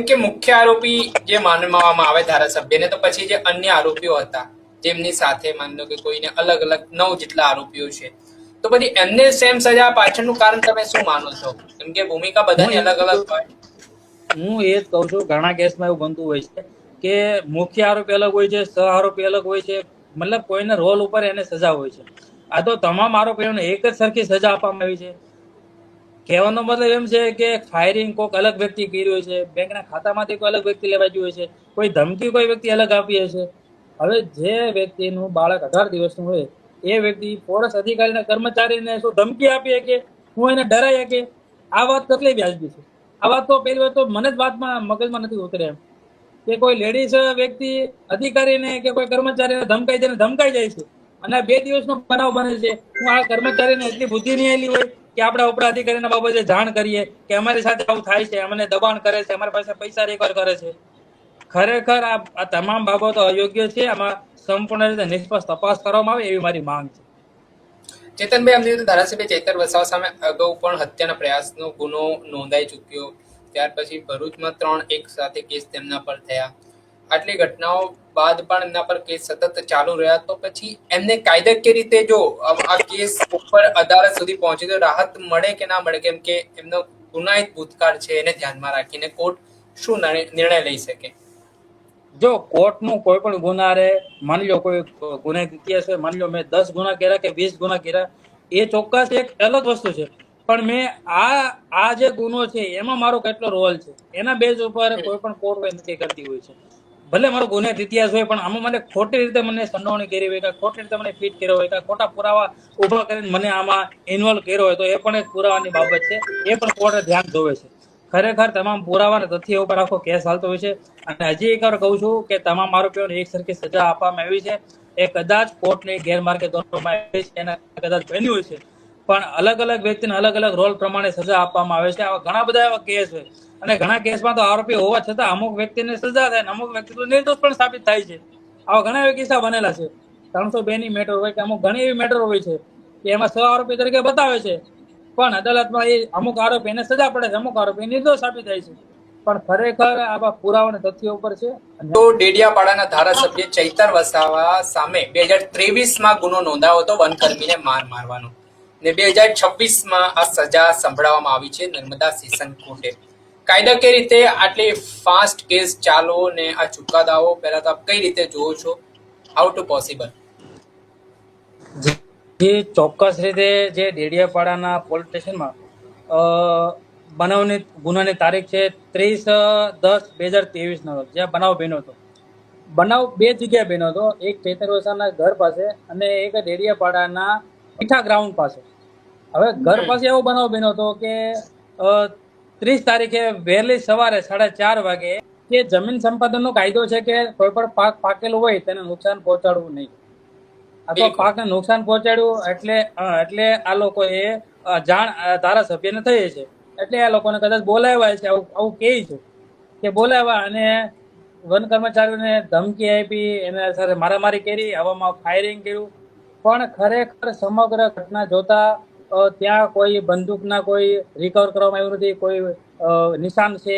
કે મુખ્ય આરોપી જે માનવામાં આવે ધારાસભ્યને, તો પછી જે અન્ય આરોપીઓ હતા જેમની સાથે માનો કે કોઈને અલગ અલગ 9 જેટલા આરોપીઓ છે, તો પછી એમને સેમ સજા પાછળનું કારણ તમે શું માનો છો? કેમ કે ભૂમિકા બધાની અલગ અલગ હોય. હું એ જ કહું છું, ઘણા કેસમાં એવું બનતું હોય છે કે મુખ્ય આરોપી અલગ હોય છે, સહ આરોપી અલગ હોય છે, મતલબ કોઈના રોલ ઉપર એને સજા હોય છે. આ તો તમામ આરોપીઓને એક જ સરખી સજા આપવામાં આવી છે. કહેવાનો મતલબ એમ છે કે ફાયરિંગ કોઈક અલગ વ્યક્તિ કર્યું છે, બેંકના ખાતામાંથી કોઈ અલગ વ્યક્તિ લેવા ગયું છે, કોઈ ધમકી કોઈ વ્યક્તિ અલગ આપી છે. હવે જે વ્યક્તિનું બાળક 18 દિવસનું હોય એ વ્યક્તિ પોલીસ અધિકારીના કર્મચારીને શું ધમકી આપી કે હું એને ડરાય કે આ વાત કેટલી વ્યાજબી છે? આ વાત તો પહેલી વાત તો મને જ વાતમાં મગજમાં નથી ઉતરે એમ કે કોઈ લેડીઝ વ્યક્તિ અધિકારીને કે કોઈ કર્મચારીને ધમકાઈ જાય છે, અને 2 દિવસનો બનાવ બને છે. હું આ કર્મચારીને એટલી બુદ્ધિ નહીં આવેલી હોય કે આપણે ઉપરા અધિકારીના બાબતે જાણ કરીએ કે અમારી સાથે આવું થાય છે, અમને દબાણ કરે છે, અમારી પાસે પૈસા રેકર કરે છે. ખરેખર આ તમામ બાબતો અયોગ્ય છે. આમાં સંપૂર્ણ રીતે નિષ્પક્ષ તપાસ કરવામાં આવે એવી મારી માંગ છે. ચેતનભાઈ, અમને ધારાસભ્ય ચૈતર વસાવા સામે અગાઉ પણ હત્યાના પ્રયાસનો ગુનો નોંધાઈ ચૂક્યો. ત્યાર પછી ભરૂચમાં 3 એક સાથે કેસ તેમના પર થયા. આટલી ઘટનાઓ બાદ પણ એમના પર કેસ સતત ચાલુ રહ્યા. તો પછી એમને કાયદાકીય રીતે જો આ કેસ ઉપર અદાલત સુધી પહોંચે તો રાહત મળે કે ના મળે? કેમ કે એમનો ગુનાહિત ભૂતકાળ છે, એને ધ્યાનમાં રાખીને કોર્ટ શું નિર્ણય લઈ શકે? જો કોર્ટનું કોઈ પણ ગુનારે, માની લો કોઈ ગુનાહિત ઇતિહાસ હોય, માની લો મેં 10 ગુના કર્યા કે 20 ગુના કર્યા, એ ચોક્કસ એક અલગ વસ્તુ છે. પણ મેં આ જે ગુનો છે એમાં મારો કેટલો રોલ છે એના બેઝ ઉપર કોઈ પણ કોર્ટ નક્કી કરતી હોય છે. ભલે મારો ગુનાહિત ઇતિહાસ હોય, પણ આમાં મને ખોટી રીતે મને સંડોવણી કરી હોય, કે ખોટી રીતે મને ફિટ કર્યો હોય, કે ખોટા પુરાવા ઉભા કરીને મને આમાં ઇન્વોલ્વ કર્યો હોય, તો એ પણ એક પુરાવાની બાબત છે. એ પણ કોર્ટે ધ્યાન દોવે છે. ખરેખર તમામ પુરાવા તથ્ય ઉપર આખો કેસ હાલતો હોય છે. અને હજી એક વાર કહું છું કે તમામ આરોપીઓને એક સરખી સજા આપવામાં આવી છે. એ કદાચ કોર્ટની ગેરમાર્ગે દોરવામાં આવી છે, એના કદાચ બન્યું હોય છે, પણ અલગ અલગ વ્યક્તિને અલગ અલગ રોલ પ્રમાણે સજા આપવામાં આવે છે. આવા ઘણા બધા એવા કેસ હોય, અને ઘણા કેસમાં તો આરોપી હોવા છતાં અમુક વ્યક્તિને સજા થાય ને અમુક વ્યક્તિ તો નિર્દોષ પણ સાબિત થાય છે. આવા ઘણા એવા કિસ્સા બનેલા છે. 302 ની મેટર હોય કે અમુક ઘણી એવી મેટર હોય છે કે એમાં સહ આરોપી તરીકે બતાવે છે, પણ અદાલતમાં એ અમુક આરોપીને સજા પડે છે, અમુક આરોપી નિર્દોષ સાબિત થાય છે. પણ ખરેખર આવા પુરાવાના તથ્યો ઉપર છે. તો ડેડિયાપાડાના ધારાસભ્ય ચૈતર વસાવા સામે 2023માં ગુનો નોંધાયો હતો વનકર્મીને મારવાનો, ને 2026માં આ સજા સંભળાવવામાં આવી છે નર્મદા સેશન કોર્ટે. કાયદાકીય રીતે આટલી ફાસ્ટ કેસ ચાલો ને આ ચુકાદાઓ પહેલા તો આપ કઈ રીતે જોવો છો? How to possible? જે ચોક્કસ રીતે જે ડેડિયાપાડાના પોલીસ સ્ટેશનમાં બનાવની ગુનાની તારીખ છે 30/10/2023 નો, જ્યાં બનાવ બન્યો હતો. બનાવ 2 જગ્યાએ બન્યો હતો, એક ચૈતર વસાવાના ઘર પાસે અને એક ડેડિયાપાડાના મીઠા ગ્રાઉન્ડ પાસે. હવે ઘર પાસે એવો બનાવ બન્યો હતો કે 30 તારીખે વહેલી સવારે 4:30 વાગે કે જમીન સંપાદનનો કાયદો છે કે કોઈ પણ પાક પાકેલું હોય તેને નુકસાન પહોંચાડવું નહીં. અથવા પાકને નુકસાન પહોંચાડ્યું એટલે આ લોકોએ જાણ ધારાસભ્યને થઈ છે, એટલે આ લોકોને કદાચ બોલાવ્યા છે, આવું કહે છે કે બોલાવ્યા અને વન કર્મચારીઓને ધમકી આપી, એના સાથે મારામારી કરી, હવામાં ફાયરિંગ કર્યું. પણ ખરેખર સમગ્ર ઘટના જોતા ત્યાં કોઈ બંદૂકના કોઈ રિકવર કરવામાં આવ્યું નથી, કોઈ નિશાન છે,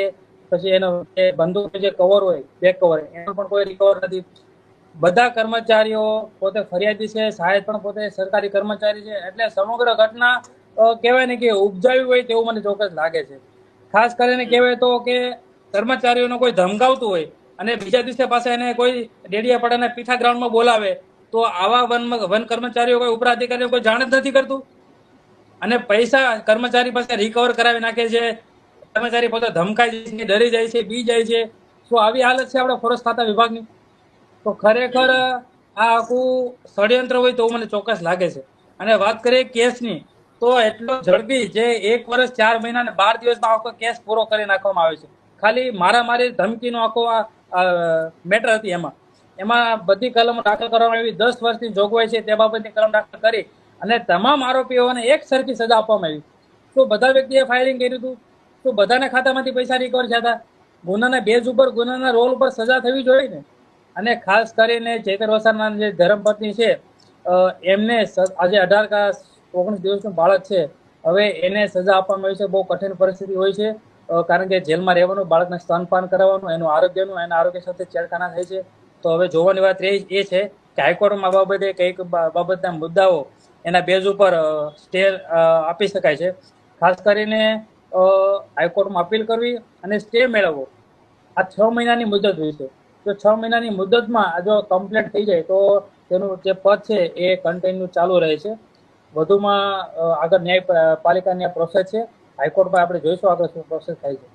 પછી એનો બંદૂક જે કવર હોય બેક કવર એનું પણ કોઈ રિકવર નથી. બધા કર્મચારીઓ પોતે ફરિયાદી છે, સાહેબ પણ પોતે સરકારી કર્મચારી છે, એટલે સમગ્ર ઘટના કહેવાય ને કે ઉપજાવી હોય તેવું મને ચોક્કસ લાગે છે. ખાસ કરીને કહેવાય તો કે કર્મચારીઓને કોઈ ધમકાવતું હોય અને બીજા દિવસે પાસે એને કોઈ ડેડિયાપાડાના પીઠા ગ્રાઉન્ડમાં બોલાવે, તો આવા વન કર્મચારીઓ કોઈ ઉપરા અધિકારીઓ કોઈ જાણ જ નથી કરતું, અને પૈસા કર્મચારી પાસે રિકવર કરાવી નાખે છે. કર્મચારી પોતે ધમકાઈ જાય છે, ડરી જાય છે, બી જાય છે. શું આવી હાલત છે આપણા ફોરેસ્ટ ખાતા વિભાગની? તો ખરેખર આ આખું ષડયંત્ર હોય તો મને ચોક્કસ લાગે છે. અને વાત કરીએ કેસની, તો એટલો ઝડપી જે 1 વર્ષ 4 મહિના અને 12 દિવસમાં આખો કેસ પૂરો કરી નાખવામાં આવે છે. ખાલી મારી ધમકીનો આખો મેટર હતી. એમાં બધી કલમો દાખલ કરવામાં આવી. 10 વર્ષની જોગવાઈ છે તે બાબતની કલમ દાખલ કરી અને તમામ આરોપીઓને એક સરખી સજા આપવામાં આવી. તો બધા વ્યક્તિએ ફાયરિંગ કર્યું હતું, તો બધાના ખાતામાંથી પૈસા રિકવર થયા હતા. ગુનાના બેઝ ઉપર, ગુનાના રોલ ઉપર સજા થવી જોઈએ ને. અને ખાસ કરીને ચૈતર વસાવાના જે ધર્મપત્ની છે, એમને આજે 18 કે 19 દિવસનું બાળક છે. હવે એને સજા આપવામાં આવી છે. બહુ કઠિન પરિસ્થિતિ હોય છે. કારણ કે જેલમાં રહેવાનું, બાળકને સ્તનપાન કરાવવાનું, એના આરોગ્ય સાથે છેડખાના થાય છે. તો હવે જોવાની વાત એ છે કે હાઈકોર્ટમાં આ બાબતે કઈક બાબતના મુદ્દાઓ એના બેઝ ઉપર સ્ટે આપી શકાય છે. ખાસ કરીને હાઈકોર્ટમાં અપીલ કરવી અને સ્ટે મેળવવો. આ 6 મહિનાની મુદત હોય છે. જો 6 મહિનાની મુદતમાં જો કમ્પ્લેટ થઈ જાય તો તેનું જે પદ છે એ કન્ટિન્યુ ચાલુ રહે છે. વધુમાં આગળ ન્યાયપાલિકાની આ પ્રોસેસ છે. હાઈકોર્ટમાં આપણે જોઈશું આગળ શું પ્રોસેસ થાય છે.